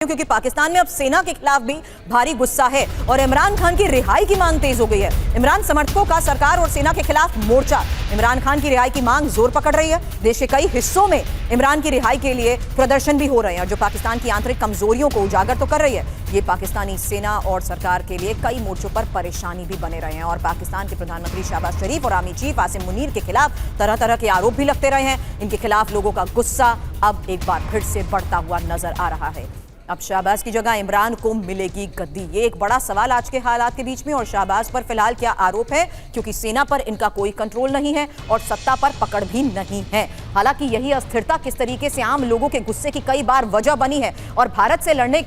क्योंकि पाकिस्तान में अब सेना के खिलाफ भी भारी गुस्सा है और इमरान खान की रिहाई की मांग तेज हो गई है। इमरान समर्थकों का सरकार और सेना के खिलाफ मोर्चा। इमरान खान की रिहाई की मांग जोर पकड़ रही है। देश के कई हिस्सों में इमरान की रिहाई के लिए प्रदर्शन भी हो रहे हैं, जो पाकिस्तान की आंतरिक कमजोरियों को उजागर तो कर रही है, ये पाकिस्तानी सेना और सरकार के लिए कई मोर्चों पर परेशानी भी बने रहे हैं। और पाकिस्तान के प्रधानमंत्री शहबाज शरीफ और आर्मी चीफ आसिम मुनीर के खिलाफ तरह तरह के आरोप भी लगते रहे हैं। इनके खिलाफ लोगों का गुस्सा अब एक बार फिर से बढ़ता हुआ नजर आ रहा है। अब शहबाज की जगह इमरान को मिलेगी गद्दी, ये एक बड़ा सवाल आज के हालात के बीच में। और शहबाज पर फिलहाल क्या आरोप है, क्योंकि सेना पर इनका कोई कंट्रोल नहीं है और सत्ता पर पकड़ भी नहीं है। हालांकि यही अस्थिरता किस तरीके से आम लोगों के गुस्से की कई बार वजह बनी है और भारत से लड़ने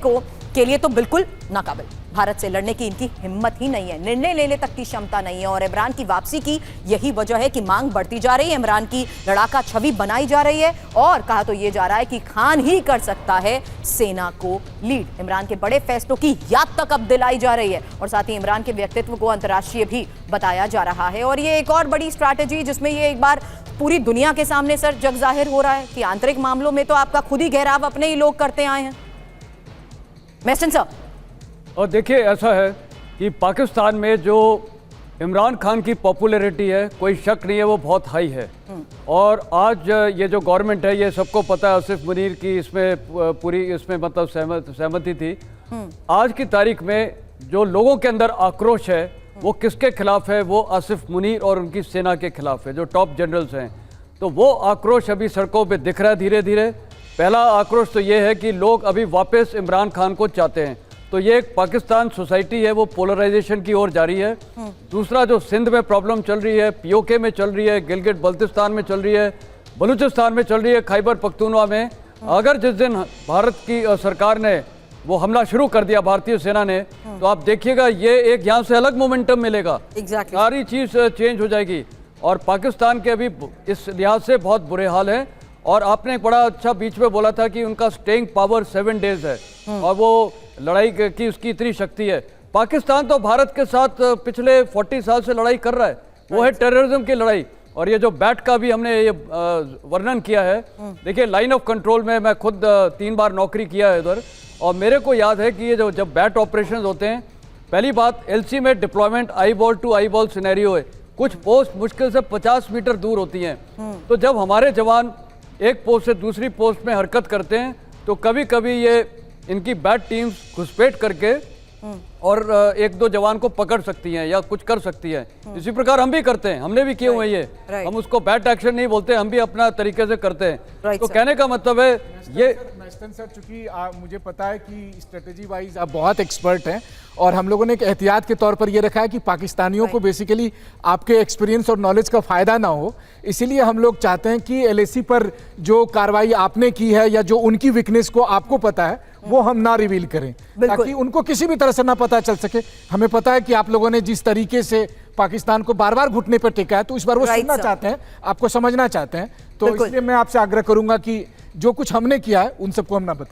के लिए तो बिल्कुल नाकाबिल। भारत से लड़ने की इनकी हिम्मत ही नहीं है, निर्णय लेने तक की क्षमता नहीं है। और इमरान की वापसी की यही वजह है कि मांग बढ़ती जा रही है, इमरान की लड़ाका छवि बनाई जा रही है और कहा तो ये जा रहा है कि खान ही कर सकता है सेना को लीड। इमरान के बड़े फैसलों की याद तक अब दिलाई जा रही है और साथ ही इमरान के व्यक्तित्व को अंतर्राष्ट्रीय भी बताया जा रहा है। और ये एक और बड़ी स्ट्रैटेजी जिसमें ये एक बार पूरी दुनिया के सामने सर जग जाहिर हो रहा है कि आंतरिक मामलों में तो आपका खुद ही घेराव अपने ही लोग करते आए हैं। मेस्टन सर, और देखिए ऐसा है कि पाकिस्तान में जो इमरान खान की पॉपुलैरिटी है, कोई शक नहीं है, वो बहुत हाई है। और आज ये जो गवर्नमेंट है, ये सबको पता है, आसिफ मुनीर की इसमें पूरी इसमें मतलब सहमति थी। आज की तारीख में जो लोगों के अंदर आक्रोश है वो किसके खिलाफ है? वो आसिफ मुनीर और उनकी सेना के खिलाफ है, जो टॉप जनरल्स हैं। तो वो आक्रोश अभी सड़कों पे दिख रहा है धीरे धीरे। पहला आक्रोश तो ये है कि लोग अभी वापस इमरान खान को चाहते हैं। तो ये एक पाकिस्तान सोसाइटी है, वो पोलराइजेशन की ओर जा रही है। दूसरा, जो सिंध में प्रॉब्लम चल रही है, पीओके में चल रही है, गिलगित बल्तिस्तान में चल रही है, बलूचिस्तान में चल रही है, खैबर पख्तूनवा में, अगर जिस दिन भारत की सरकार ने वो हमला शुरू कर दिया, भारतीय सेना ने, तो आप देखिएगा ये एक यहाँ से अलग मोमेंटम मिलेगा। सारी चीज चेंज हो जाएगी। और पाकिस्तान के अभी इस लिहाज से बहुत बुरे हाल है। और आपने बड़ा अच्छा बीच में बोला था कि उनका स्टेइंग पावर 7 डेज है और वो लड़ाई की उसकी इतनी शक्ति है। पाकिस्तान तो भारत के साथ पिछले 40 साल से लड़ाई कर रहा है, वो है टेररिज्म की लड़ाई। और ये जो बैट का भी हमने ये वर्णन किया है, देखिए लाइन ऑफ कंट्रोल में मैं खुद 3 बार नौकरी किया है इधर, और मेरे को याद है कि ये जो जब बैट ऑपरेशन होते हैं, पहली बात एलसी में deployment I ball to I ball scenario है। कुछ पोस्ट मुश्किल से 50 मीटर दूर होती हैं। तो जब हमारे जवान एक पोस्ट से दूसरी पोस्ट में हरकत करते हैं तो कभी कभी ये इनकी बैट टीम्स घुसपैठ करके और एक दो जवान को पकड़ सकती हैं या कुछ कर सकती है। इसी प्रकार हम भी करते हैं, हमने भी किए हुए ये। हम उसको बैट एक्शन नहीं बोलते, हम भी अपना तरीके से करते हैं। तो कहने का मतलब है ये मेस्टन सर, चूंकि मुझे पता है कि स्ट्रेटेजी वाइज आप बहुत एक्सपर्ट हैं और हम लोगों ने एक एहतियात के तौर पर ये रखा है कि पाकिस्तानियों को बेसिकली आपके एक्सपीरियंस और नॉलेज का फायदा ना हो, इसीलिए हम लोग चाहते हैं कि एलएसी पर जो कार्रवाई आपने की है या जो उनकी वीकनेस को आपको पता है वो हम ना रिवील करें, ताकि उनको किसी भी तरह से ना पता चल सके। हमें पता है कि आप लोगों ने जिस तरीके से पाकिस्तान को बार बार घुटने पर टेका है, तो इस बार वो सुनना चाहते हैं, आपको समझना चाहते हैं। तो इसलिए मैं आपसे आग्रह करूंगा कि जो कुछ हमने किया है उन सबको हम ना बताएं।